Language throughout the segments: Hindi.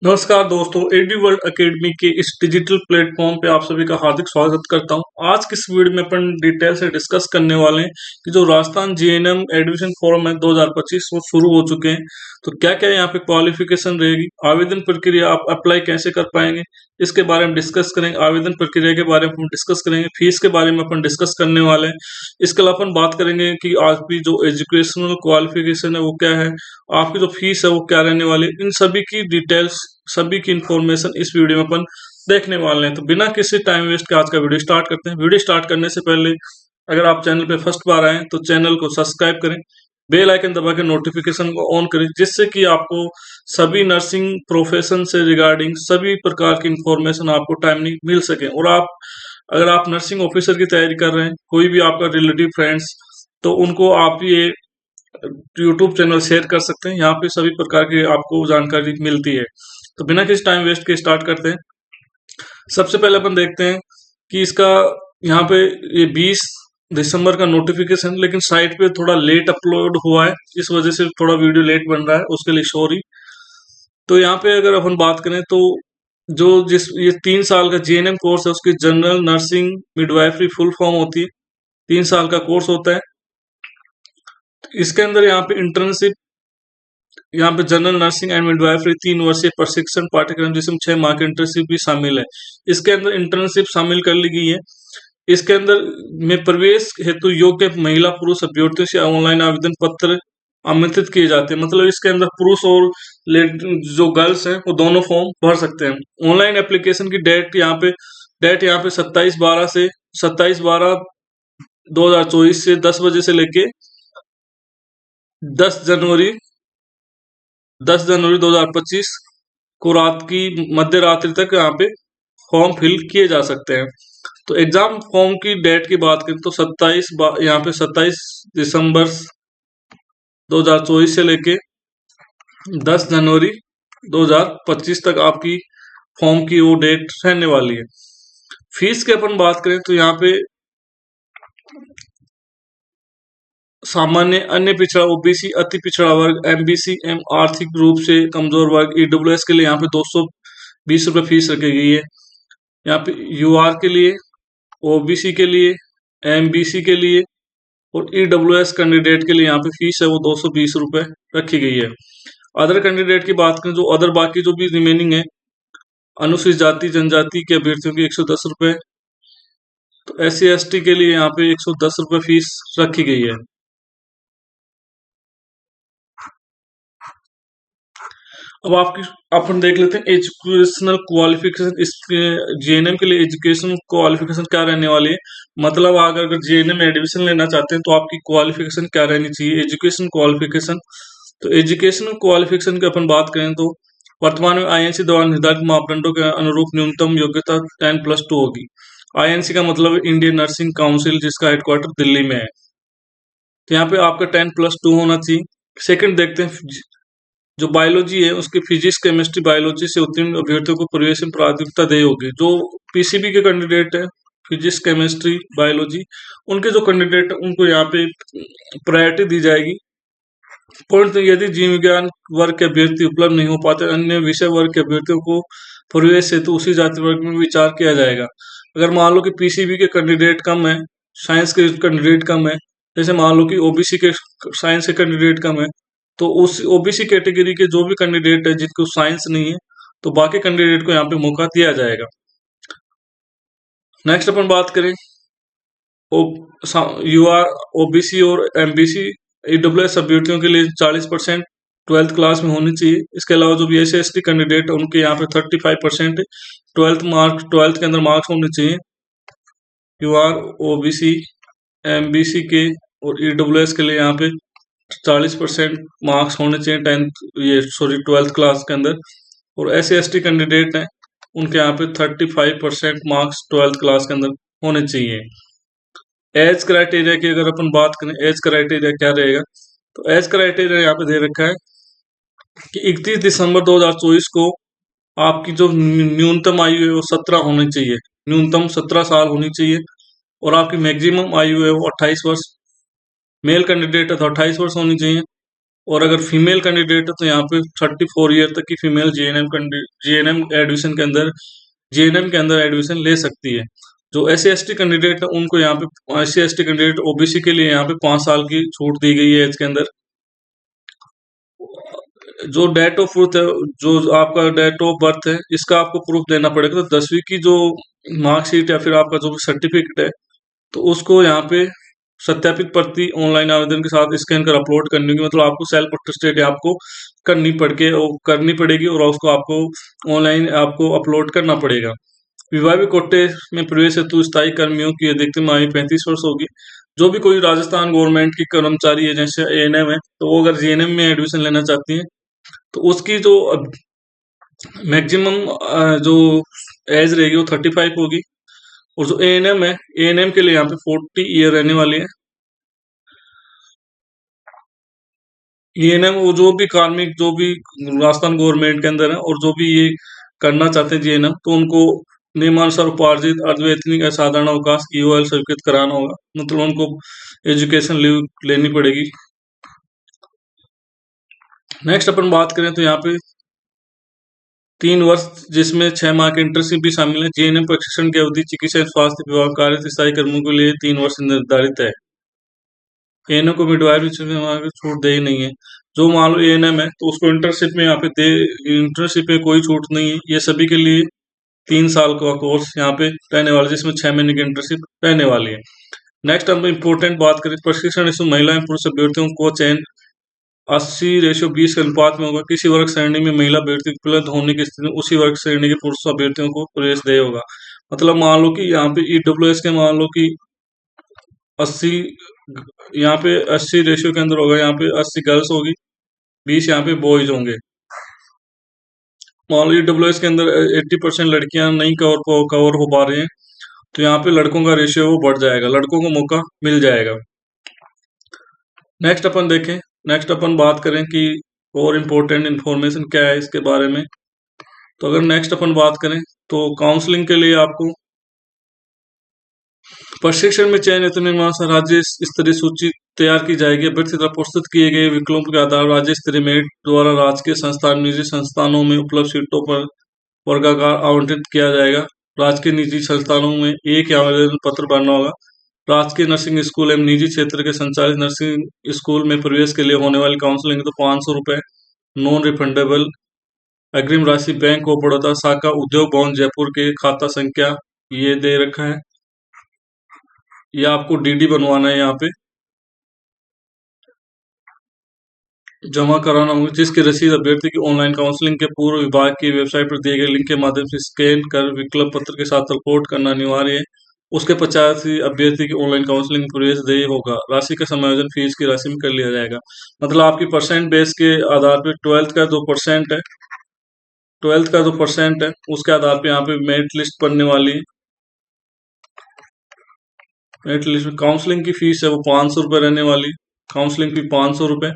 नमस्कार दोस्तों, एडी वर्ल्ड एकेडमी के इस डिजिटल प्लेटफॉर्म पे आप सभी का हार्दिक स्वागत करता हूं। आज की इस वीडियो में अपन डिटेल से डिस्कस करने वाले हैं कि जो राजस्थान जीएनएम एडमिशन फॉर्म है 2025 वो शुरू हो चुके हैं। तो क्या क्या यहाँ पे क्वालिफिकेशन रहेगी, आवेदन प्रक्रिया, आप अप्लाई कैसे कर पाएंगे, इसके बारे में डिस्कस करेंगे। आवेदन प्रक्रिया के बारे में हम डिस्कस करेंगे, फीस के बारे में अपन डिस्कस करने वाले हैं। इसके अलावा अपन बात करेंगे कि आज भी जो एजुकेशनल क्वालिफिकेशन है वो क्या है, आपकी जो फीस है वो क्या रहने वाली है। इन सभी की डिटेल्स, सभी की इंफॉर्मेशन इस वीडियो में अपन देखने वाले हैं। तो बिना किसी टाइम वेस्ट के आज का वीडियो स्टार्ट करते हैं। वीडियो स्टार्ट करने से पहले अगर आप चैनल पे फर्स्ट बार आए तो चैनल को सब्सक्राइब करें, बेल आइकन दबा के नोटिफिकेशन को ऑन करें, जिससे कि आपको सभी नर्सिंग प्रोफेशन से रिगार्डिंग सभी प्रकार की इंफॉर्मेशन आपको टाइमली मिल सके। और आप अगर आप नर्सिंग ऑफिसर की तैयारी कर रहे हैं, कोई भी आपका रिलेटिव फ्रेंड्स, तो उनको आप ये यूट्यूब चैनल शेयर कर सकते हैं। यहाँ पे सभी प्रकार की आपको जानकारी मिलती है। तो बिना किसी टाइम वेस्ट के स्टार्ट करते हैं। सबसे पहले अपन देखते हैं कि इसका यहाँ पे ये 20 दिसंबर का नोटिफिकेशन, लेकिन साइट पे थोड़ा लेट अपलोड हुआ है, इस वजह से थोड़ा वीडियो लेट बन रहा है, उसके लिए सॉरी। तो यहाँ पे अगर अपन बात करें तो जो जिस ये 3 साल का जीएनएम कोर्स है उसकी general nursing midwifery full form होती है। 3 साल का कोर्स होता है। इसके अंदर यहाँ पे इंटर्नशिप, यहाँ पे जनरल नर्सिंग एंड मिडवाइफरी 3 वर्षीय प्रशिक्षण पाठ्यक्रम जिसमें 6 माह की इंटर्नशिप भी शामिल है। इसके अंदर इंटर्नशिप शामिल कर ली गई है। इसके अंदर में प्रवेश हेतु योग्य महिला पुरुष अभ्यर्थियों से ऑनलाइन आवेदन पत्र आमंत्रित किए जाते हैं। मतलब इसके अंदर पुरुष और जो गर्ल्स हैं वो दोनों फॉर्म भर सकते हैं। ऑनलाइन एप्लीकेशन की डेट यहाँ पे 27/12 से 10 बजे से लेके 10 जनवरी 2025 को रात की मध्य रात्रि तक यहाँ पे फॉर्म फिल किए जा सकते हैं। तो एग्जाम फॉर्म की डेट की बात करें तो यहाँ पे 27 दिसंबर 2024 से लेके 10 जनवरी 2025 तक आपकी फॉर्म की वो डेट रहने वाली है। फीस की अपन बात करें तो यहाँ पे सामान्य, अन्य पिछड़ा, ओबीसी, अति पिछड़ा वर्ग, एमबीसी एम आर्थिक रूप से कमजोर वर्ग, ईडब्ल्यूएस के लिए यहाँ पे 220 रुपये फीस रखी गई है। यहाँ पे यूआर के लिए, ओबीसी के लिए, एमबीसी के लिए और ईडब्ल्यूएस कैंडिडेट के लिए यहाँ पे फीस है वो 220 रुपये रखी गई है। अदर कैंडिडेट की बात करें, जो अदर बाकी जो भी रिमेनिंग है, अनुसूचित जाति जनजाति के अभ्यर्थियों की 110 रुपये, तो SC ST के लिए यहाँ पे 110 रुपये फीस रखी गई है। अब आपकी अपन देख लेते हैं एजुकेशनल क्वालिफिकेशन। इसके जीएनएम के लिए एजुकेशनल क्वालिफिकेशन क्या रहने वाली है, मतलब अगर जीएनएम में एडमिशन लेना चाहते हैं तो आपकी क्वालिफिकेशन क्या रहनी चाहिए, एजुकेशन क्वालिफिकेशन। तो एजुकेशनल क्वालिफिकेशन की अपन बात करें तो वर्तमान में आईएनसी द्वारा निर्धारित मापदंडों के अनुरूप न्यूनतम योग्यता 10+2 होगी। आईएनसी का मतलब इंडियन नर्सिंग काउंसिल, जिसका हेडक्वार्टर दिल्ली में है। तो यहाँ पे आपका 10+2 होना चाहिए। सेकंड देखते हैं, जो बायोलॉजी है उसकी फिजिक्स केमिस्ट्री बायोलॉजी से उत्तीर्ण अभ्यर्थियों को प्रवेश में प्राथमिकता दी होगी। जो पीसीबी के कैंडिडेट है, फिजिक्स केमिस्ट्री बायोलॉजी, उनके जो कैंडिडेट है उनको यहाँ पे प्रायोरिटी दी जाएगी। पॉइंट तो यदि जीव विज्ञान वर्ग के अभ्यर्थी उपलब्ध नहीं हो पाते, अन्य विषय वर्ग के अभ्यर्थियों को प्रवेश हेतु उसी जाति वर्ग में विचार किया जाएगा। अगर मान लो कि पीसीबी के कैंडिडेट कम है, साइंस के कैंडिडेट कम है, जैसे मान लो कि ओबीसी के साइंस के कैंडिडेट कम है, तो उस ओबीसी कैटेगरी के जो भी कैंडिडेट है जिनको साइंस नहीं है, तो बाकी कैंडिडेट को यहाँ पे मौका दिया जाएगा। नेक्स्ट अपन बात करें यूआर, ओबीसी और एमबीसी ईडब्ल्यूएस अभ्यर्थियों के लिए 40% 12th क्लास में होनी चाहिए। इसके अलावा जो भी SC ST कैंडिडेट है उनके यहाँ पे 35% 12th के अंदर मार्क्स होने चाहिए। यूआर, ओबीसी, एमबीसी के और ईडब्ल्यूएस के लिए यहाँ पे 40% मार्क्स होने चाहिए 12th क्लास के अंदर। और SC ST कैंडिडेट हैं उनके यहाँ पे 35% मार्क्स 12th क्लास के अंदर होने चाहिए। एज क्राइटेरिया की अगर अपन बात करें, एज क्राइटेरिया क्या रहेगा, तो एज क्राइटेरिया यहाँ पे दे रखा है कि 31 दिसंबर 2024 को आपकी जो न्यूनतम आयु है वो 17 होनी चाहिए, न्यूनतम 17 साल होनी चाहिए। और आपकी मैक्सिमम आयु है वो 28 वर्ष। मेल कैंडिडेट है तो 28 वर्ष होनी चाहिए और अगर फीमेल कैंडिडेट है तो यहाँ पे 34 ईयर तक की फीमेल जीएनएम एडमिशन के अंदर जीएनएम के अंदर एडमिशन ले सकती है। जो SC ST कैंडिडेट है उनको यहाँ पे SC ST कैंडिडेट ओबीसी के लिए यहाँ पे 5 साल की छूट दी गई है एज के अंदर। जो डेट ऑफ बर्थ है, जो आपका डेट ऑफ बर्थ है, इसका आपको प्रूफ देना पड़ेगा। तो 10वीं की जो मार्कशीट या फिर आपका जो भी सर्टिफिकेट है, तो उसको यहाँ पे सत्यापित प्रति ऑनलाइन आवेदन के साथ स्कैन कर अपलोड करनी होगी। मतलब आपको सेल्फ अटेस्टेड आपको करनी पड़ेगी और उसको आपको ऑनलाइन आपको अपलोड करना पड़ेगा। विभागीय कोटे में प्रवेश हेतु स्थायी कर्मियों की अधिकतम आयु 35 वर्ष होगी। जो भी कोई राजस्थान गवर्नमेंट की कर्मचारी है जैसे एएनएम है, तो वो अगर जीएनएम में एडमिशन लेना चाहती है तो उसकी जो मैक्सिमम जो एज रहेगी वो 35 होगी। और जो एएनएम है, एएनएम के लिए यहाँ पे 40 ईयर रहने वाली है। एएनएम वो जो भी कार्मिक जो भी राजस्थान गवर्नमेंट के अंदर है और जो भी ये करना चाहते हैं जीएनएम, तो उनको नियमानुसार उपार्जित अर्धवेतनिक असाधारण अवकाश ईओएल स्वीकृत कराना होगा। मतलब उनको एजुकेशन लीव लेनी पड़ेगी। नेक्स्ट अपन बात करें तो यहाँ पे 3 वर्ष जिसमें 6 माह की इंटर्नशिप भी शामिल है। जीएनएम प्रशिक्षण की अवधि चिकित्सा एवं स्वास्थ्य विभाग कार्य स्थायी कर्मियों के लिए 3 वर्ष निर्धारित है। एएनएम को मिडवाइफरी में वहाँ पे छूट दे ही नहीं है। जो मान लो एएनएम है तो उसको इंटर्नशिप में यहाँ पे इंटर्नशिप में कोई छूट नहीं है। ये सभी के लिए 3 साल का कोर्स यहाँ पे रहने वाला है, जिसमें 6 महीने की इंटर्नशिप रहने वाली है। नेक्स्ट हम इम्पोर्टेंट बात करें, प्रशिक्षण इसमें महिला एवं पुरुष अभ्यर्थियों को चयन 80:20 के अनुपात में होगा। किसी वर्ग श्रेणी में महिला अभ्यर्थी उपलब्ध होने की स्थिति में उसी वर्ग श्रेणी के पुरुष अभ्यर्थियों को प्रवेश देय होगा। मतलब मान लो कि यहाँ पे ईडब्ल्यूएस के मान लो कि 80, यहाँ पे 80 रेशियो के अंदर होगा। यहाँ पे 80 गर्ल्स होगी, 20 यहाँ पे बॉयज होंगे। मान लो ईडब्ल्यूएस के अंदर 80% लड़कियां नहीं कवर हो पा रही हैं, तो यहाँ पे लड़कों का रेशियो वो बढ़ जाएगा, लड़कों को मौका मिल जाएगा। नेक्स्ट अपन बात करें कि और इम्पोर्टेंट इन्फॉर्मेशन क्या है इसके बारे में। तो अगर नेक्स्ट अपन बात करें तो काउंसलिंग के लिए आपको प्रशिक्षण में चयन हेतु निर्माण राज्य स्तरीय सूची तैयार की जाएगी। अभ्यर्थी द्वारा प्रस्तुत किए गए विकल्पों के आधार राज्य स्तरीय मेरिट द्वारा राजकीय संस्थान निजी संस्थानों में उपलब्ध सीटों पर वर्गाकार आवंटित किया जाएगा। राजकीय निजी संस्थानों में एक आवेदन पत्र भरना होगा। राजकीय नर्सिंग स्कूल एवं निजी क्षेत्र के संचालित नर्सिंग स्कूल में प्रवेश के लिए होने वाली काउंसलिंग तो 500 रुपये नॉन रिफंडेबल। अग्रिम राशि बैंक ऑफ बड़ौदा शाखा उद्योग भवन जयपुर के खाता संख्या ये दे रखा है। ये आपको डीडी बनवाना है, यहाँ पे जमा कराना होगा, जिसकी रसीद अभ्यर्थी की ऑनलाइन काउंसलिंग के पूर्व विभाग की वेबसाइट पर दिए गए लिंक के माध्यम से स्कैन कर विकल्प पत्र के साथ रिपोर्ट करना अनिवार्य है। उसके 50 ही अभ्यर्थी की ऑनलाइन काउंसलिंग प्रवेश देय होगा। राशि का समायोजन फीस की राशि में कर लिया जाएगा। मतलब आपकी परसेंट बेस के आधार पर 12th का जो परसेंट है उसके आधार पर यहाँ पे मेरिट लिस्ट बनने वाली है। मेरिट लिस्ट में काउंसलिंग की फीस है वो 500 रुपये रहने वाली है। काउंसलिंग फी 500 रुपये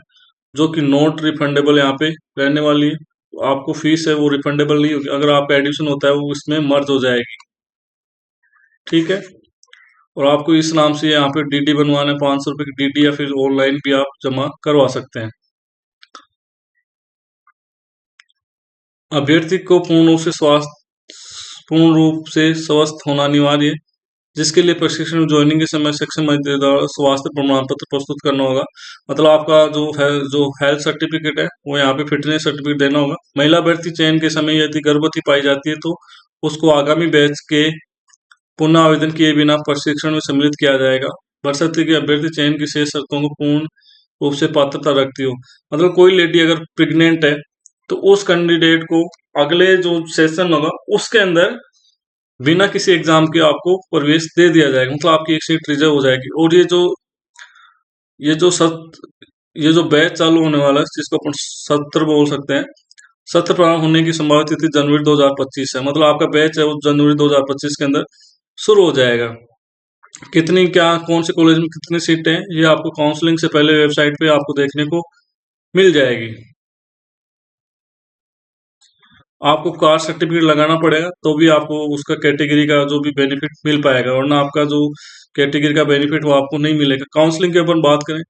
जो कि नॉट रिफंडेबल यहाँ पे रहने वाली है। तो आपको फीस है वो रिफंडेबल नहीं होगी। अगर आपका एडिशन होता है वो इसमें मर्ज हो जाएगी, ठीक है। और आपको इस नाम से यहाँ पे डीडी बनवाना है, 500 रुपये की डीडी, या फिर ऑनलाइन भी आप जमा करवा सकते हैं। अभ्यर्थी को पूर्ण रूप से स्वस्थ होना अनिवार्य है, जिसके लिए प्रशिक्षण ज्वाइनिंग के समय सक्षम द्वारा स्वास्थ्य प्रमाण पत्र प्रस्तुत करना होगा। मतलब आपका जो हेल्थ सर्टिफिकेट है वो यहाँ पे फिटनेस सर्टिफिकेट देना होगा। महिला अभ्यर्थी चयन के समय यदि गर्भवती पाई जाती है तो उसको आगामी बैच के पुनः आवेदन किए बिना प्रशिक्षण में सम्मिलित किया जाएगा, बशर्ते कि अभ्यर्थी चयन की शेष शर्तों को पूर्ण रूप से पात्रता रखती हो। मतलब कोई लेडी अगर प्रेग्नेंट है तो उस कैंडिडेट को अगले जो सेशन होगा उसके अंदर बिना किसी एग्जाम के आपको प्रवेश दे दिया जाएगा। मतलब आपकी एक सीट रिजर्व हो जाएगी। और ये जो सत्र ये जो बैच चालू होने वाला है जिसको अपन सत्र बोल सकते हैं, सत्र प्रारंभ होने की संभावित तिथि जनवरी 2025 है। मतलब आपका बैच है वो जनवरी 2025 के अंदर शुरू हो जाएगा। कितनी क्या कौन से कॉलेज में कितनी सीटें हैं ये आपको काउंसलिंग से पहले वेबसाइट पे आपको देखने को मिल जाएगी। आपको कास्ट सर्टिफिकेट लगाना पड़ेगा तो भी आपको उसका कैटेगरी का जो भी बेनिफिट मिल पाएगा, वरना आपका जो कैटेगरी का बेनिफिट वो आपको नहीं मिलेगा। काउंसलिंग की अपन बात करें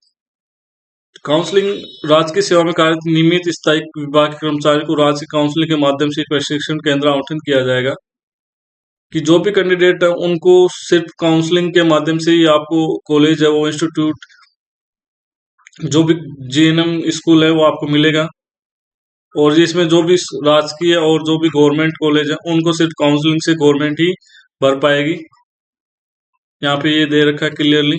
काउंसलिंग राज्य की सेवा में कार्यरत नियमित स्थायी विभाग के कर्मचारी को राज्य की काउंसलिंग के माध्यम से एक प्रशिक्षण केंद्र आवंटन किया जाएगा कि जो भी कैंडिडेट है उनको सिर्फ काउंसलिंग के माध्यम से ही आपको कॉलेज है वो इंस्टीट्यूट जो भी जीएनएम स्कूल है वो आपको मिलेगा। और ये इसमें जो भी राजकीय और जो भी गवर्नमेंट कॉलेज है उनको सिर्फ काउंसलिंग से गवर्नमेंट ही भर पाएगी। यहाँ पे ये दे रखा है क्लियरली।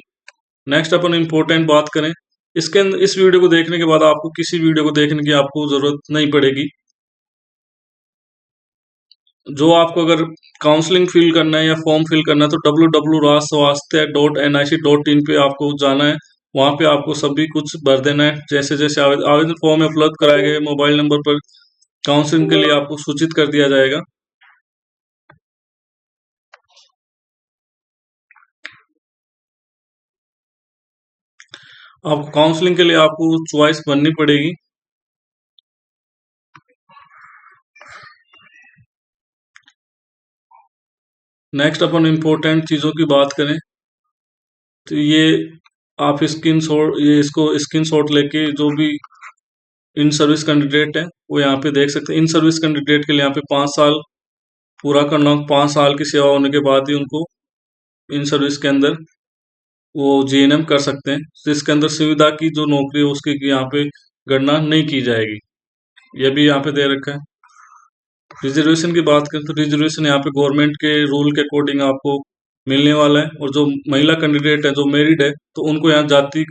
नेक्स्ट अपन इम्पोर्टेंट बात करें, इसके अंदर इस वीडियो को देखने के बाद आपको किसी वीडियो को देखने की आपको जरूरत नहीं पड़ेगी। जो आपको अगर काउंसलिंग फिल करना है या फॉर्म फिल करना है तो www.raswasthya.nic.in पे आपको जाना है। वहां पे आपको सभी कुछ भर देना है, जैसे जैसे आवेदन फॉर्म में उपलब्ध कराए गए मोबाइल नंबर पर काउंसलिंग के लिए आपको सूचित कर दिया जाएगा। आपको काउंसलिंग के लिए आपको चॉइस बननी पड़ेगी। नेक्स्ट अपन इम्पोर्टेंट चीजों की बात करें तो ये आप इसको स्क्रीन शॉट लेके जो भी इन सर्विस कैंडिडेट है वो यहाँ पे देख सकते हैं। इन सर्विस कैंडिडेट के लिए यहाँ पे 5 साल पूरा करना, 5 साल की सेवा होने के बाद ही उनको इन सर्विस के अंदर वो जीएनएम कर सकते हैं। जिसके अंदर सुविधा की जो नौकरी है उसकी यहाँ पे गणना नहीं की जाएगी, ये भी यहाँ पे दे रखा है। रिजर्वेशन की बात करें तो रिजर्वेशन यहाँ पे गवर्नमेंट के रूल के अकॉर्डिंग आपको मिलने वाला है। और जो महिला कैंडिडेट है जो मैरिड है तो उनको यहाँ जाति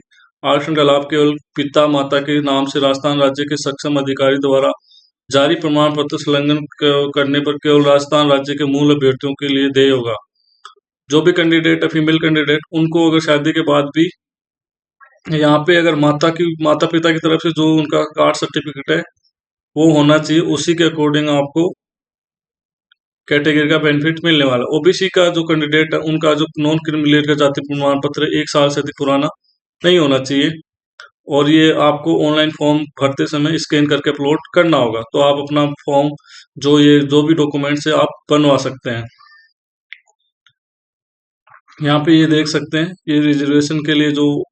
आरक्षण का लाभ केवल पिता माता के नाम से राजस्थान राज्य के सक्षम अधिकारी द्वारा जारी प्रमाण पत्र संलग्न करने पर केवल राजस्थान राज्य के मूल अभ्यर्थियों के लिए देय होगा। जो भी कैंडिडेट है फीमेल कैंडिडेट उनको अगर शादी के बाद भी यहाँ पे अगर माता पिता की तरफ से जो उनका कास्ट सर्टिफिकेट है वो होना चाहिए, उसी के अकॉर्डिंग आपको कैटेगरी का बेनिफिट मिलने वाला। ओबीसी का जो कैंडिडेट है उनका जो नॉन क्रिमिलेयर का जाति प्रमाण पत्र 1 साल से अधिक पुराना नहीं होना चाहिए और ये आपको ऑनलाइन फॉर्म भरते समय स्कैन करके अपलोड करना होगा। तो आप अपना फॉर्म जो भी डॉक्यूमेंट्स है आप बनवा सकते हैं। यहाँ पे ये देख सकते हैं ये रिजर्वेशन के लिए जो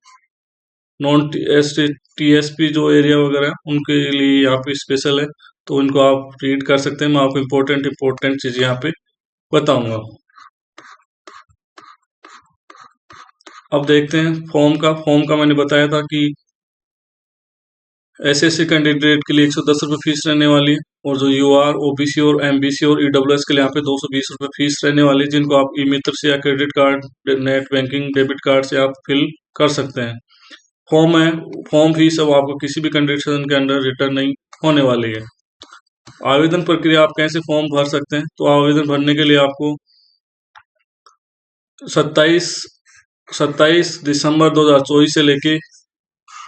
नॉन टीएसपी जो एरिया वगैरह है उनके लिए यहाँ पे स्पेशल है, तो इनको आप रीड कर सकते हैं। मैं आपको इम्पोर्टेंट चीज यहाँ पे बताऊंगा। अब देखते हैं फॉर्म का मैंने बताया था कि एसएससी कैंडिडेट के लिए 110 रुपये फीस रहने वाली है और जो यूआर ओबीसी और एमबीसी और ईडब्ल्यूएस के लिए यहाँ पे 220 रुपये फीस रहने वाली है, जिनको आप ई मित्र से या credit card net banking debit card से आप फिल कर सकते हैं। फॉर्म फीस अब आपको किसी भी कंडीशन के अंडर रिटर्न नहीं होने वाली है। आवेदन प्रक्रिया आप कैसे फॉर्म भर सकते हैं, तो आवेदन भरने के लिए आपको 27 दिसंबर 2024 से लेके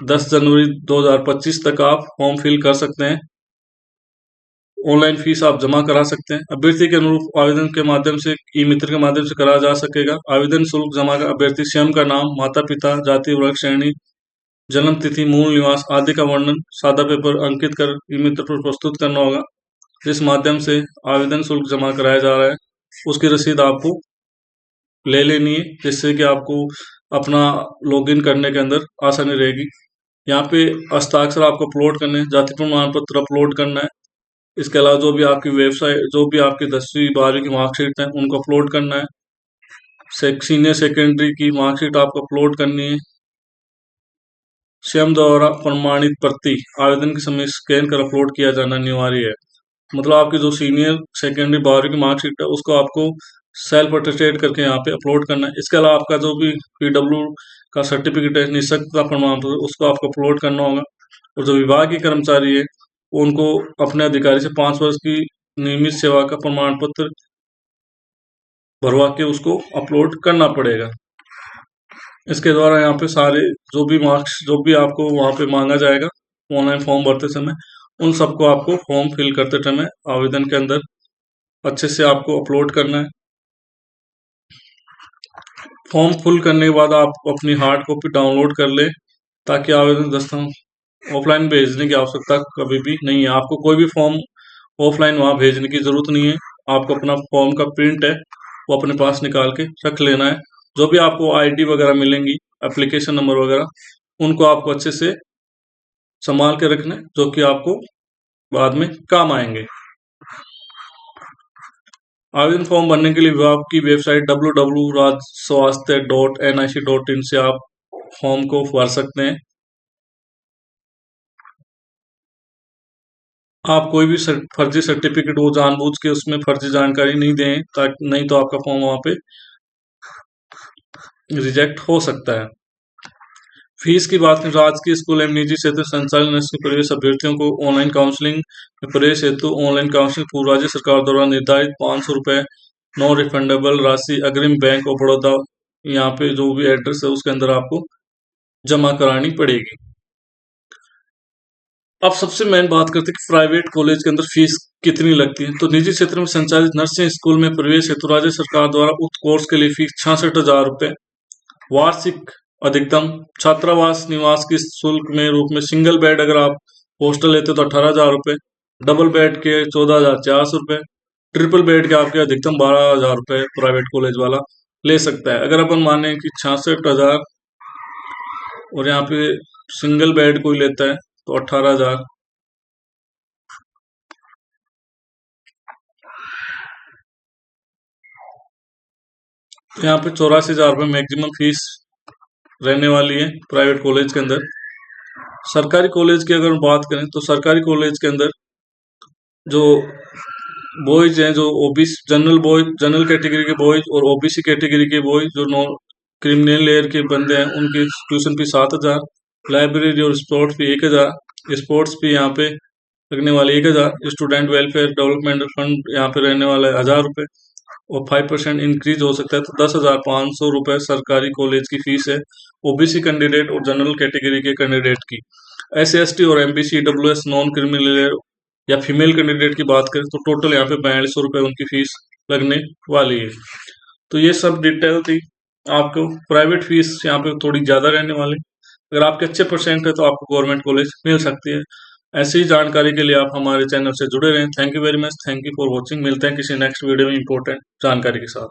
10 जनवरी 2025 तक आप फॉर्म फिल कर सकते हैं। ऑनलाइन फीस आप जमा करा सकते हैं। अभ्यर्थी के अनुरूप आवेदन के माध्यम से ई मित्र के माध्यम से करा जा सकेगा। आवेदन शुल्क जमा कर अभ्यर्थी स्वयं का नाम, माता पिता, जाति, वर्ग, श्रेणी, जन्म तिथि, मूल निवास आदि का वर्णन सादा पेपर अंकित कर ई मित्र पर प्रस्तुत करना होगा। जिस माध्यम से आवेदन शुल्क जमा कराया जा रहा है उसकी रसीद आपको ले लेनी है, जिससे कि आपको अपना लॉगिन करने के अंदर आसानी रहेगी। यहाँ पे हस्ताक्षर आपको अपलोड करने हैं, जाति प्रमाण पत्र अपलोड करना है। इसके अलावा जो भी आपकी वेबसाइट जो भी आपकी 10वीं 12वीं की मार्कशीट है उनको अपलोड करना है। सीनियर सेकेंडरी की मार्कशीट आपको अपलोड करनी है। स्वयं द्वारा प्रमाणित प्रति आवेदन के समय स्कैन कर अपलोड किया जाना अनिवार्य है। मतलब आपकी जो सीनियर सेकेंडरी 12वीं की मार्कशीट है उसको आपको सेल्फ अटेस्टेड करके यहाँ पे अपलोड करना है। इसके अलावा आपका जो भी पीडब्ल्यू का सर्टिफिकेट है, निःशक्तता प्रमाण पत्र, उसको आपको अपलोड करना होगा। और जो विभाग के कर्मचारी है उनको अपने अधिकारी से 5 वर्ष की नियमित सेवा का प्रमाण पत्र भरवा के उसको अपलोड करना पड़ेगा। इसके द्वारा यहाँ पे सारे जो भी आपको वहाँ पे मांगा जाएगा ऑनलाइन फॉर्म भरते समय, उन सबको आपको फॉर्म फिल करते समय आवेदन के अंदर अच्छे से आपको अपलोड करना है। फॉर्म फिल करने के बाद आप अपनी हार्ड कॉपी डाउनलोड कर ले, ताकि आवेदन दस्तावेज ऑफलाइन भेजने की आवश्यकता कभी भी नहीं है। आपको कोई भी फॉर्म ऑफलाइन वहाँ भेजने की जरूरत नहीं है। आपको अपना फॉर्म का प्रिंट है वो अपने पास निकाल के रख लेना है। जो भी आपको आईडी वगैरह मिलेंगी, एप्लीकेशन नंबर वगैरह, उनको आपको अच्छे से संभाल के रखना है, जो कि आपको बाद में काम आएंगे। आवेदन फॉर्म भरने के लिए विभाग की वेबसाइट www.rajswasthya.nic.in से आप फॉर्म को भर सकते हैं। आप कोई भी फर्जी सर्टिफिकेट वो जानबूझ के उसमें फर्जी जानकारी नहीं दें, ताकि नहीं तो आपका फॉर्म वहां पे रिजेक्ट हो सकता है। फीस की बात करें, राजकीय स्कूल एवं निजी क्षेत्र संचालित नर्सिंग प्रवेश अभ्यर्थियों को ऑनलाइन काउंसलिंग में प्रवेश हेतु ऑनलाइन काउंसलिंग पूर्व राज्य सरकार द्वारा निर्धारित 500 रुपये नॉन रिफंडेबल राशि अग्रिम बैंक ऑफ बड़ौदा, यहाँ पे जो भी एड्रेस है उसके अंदर आपको जमा करानी पड़ेगी। अब सबसे मेन बात करते हैं कि प्राइवेट कॉलेज के अंदर फीस कितनी लगती है। तो निजी क्षेत्र में संचालित नर्सिंग स्कूल में प्रवेश हेतु राज्य सरकार द्वारा उक्त कोर्स के लिए फीस 66,000 रुपये वार्षिक अधिकतम। छात्रावास निवास की शुल्क में रूप में सिंगल बेड अगर आप हॉस्टल लेते तो 18,000 रुपये, डबल बेड के 14,400 रुपये, ट्रिपल बेड के आपके अधिकतम 12,000 रुपये प्राइवेट कॉलेज वाला ले सकता है। अगर अपन माने कि 66,000 और यहाँ पे सिंगल बेड कोई लेता है तो 18,000, यहाँ पे 84,000 रुपये मैक्सिमम फीस रहने वाली है प्राइवेट कॉलेज के अंदर। सरकारी कॉलेज की अगर बात करें तो सरकारी कॉलेज के अंदर जो बॉयज हैं, जो ओबीसी जनरल कैटेगरी के बॉयज और ओबीसी कैटेगरी के बॉयज, जो नॉन क्रिमिनल लेयर के बंदे हैं, उनकी ट्यूशन फी 7,000, लाइब्रेरी और स्पोर्ट्स फी 1,000, स्पोर्ट्स फी यहाँ पे लगने वाली 1,000, स्टूडेंट वेलफेयर डेवलपमेंट फंड यहाँ पे रहने वाला है 1,000 रुपये और 5% इंक्रीज हो सकता है तो 10,500 रुपये सरकारी कॉलेज की फीस है ओबीसी कैंडिडेट और जनरल कैटेगरी के कैंडिडेट की। SC/ST और MBC EWS नॉन क्रिमिनल या फीमेल कैंडिडेट की बात करें तो टोटल यहाँ पे 4200 रुपये उनकी फीस लगने वाली है। तो ये सब डिटेल थी। आपको प्राइवेट फीस यहाँ पे थोड़ी ज़्यादा रहने वाली, अगर आपके अच्छे परसेंट है तो आपको गवर्नमेंट कॉलेज मिल सकती है। ऐसी जानकारी के लिए आप हमारे चैनल से जुड़े रहें। Thank you very much, thank you for watching. मिलते हैं किसी नेक्स्ट वीडियो में इंपॉर्टेंट जानकारी के साथ।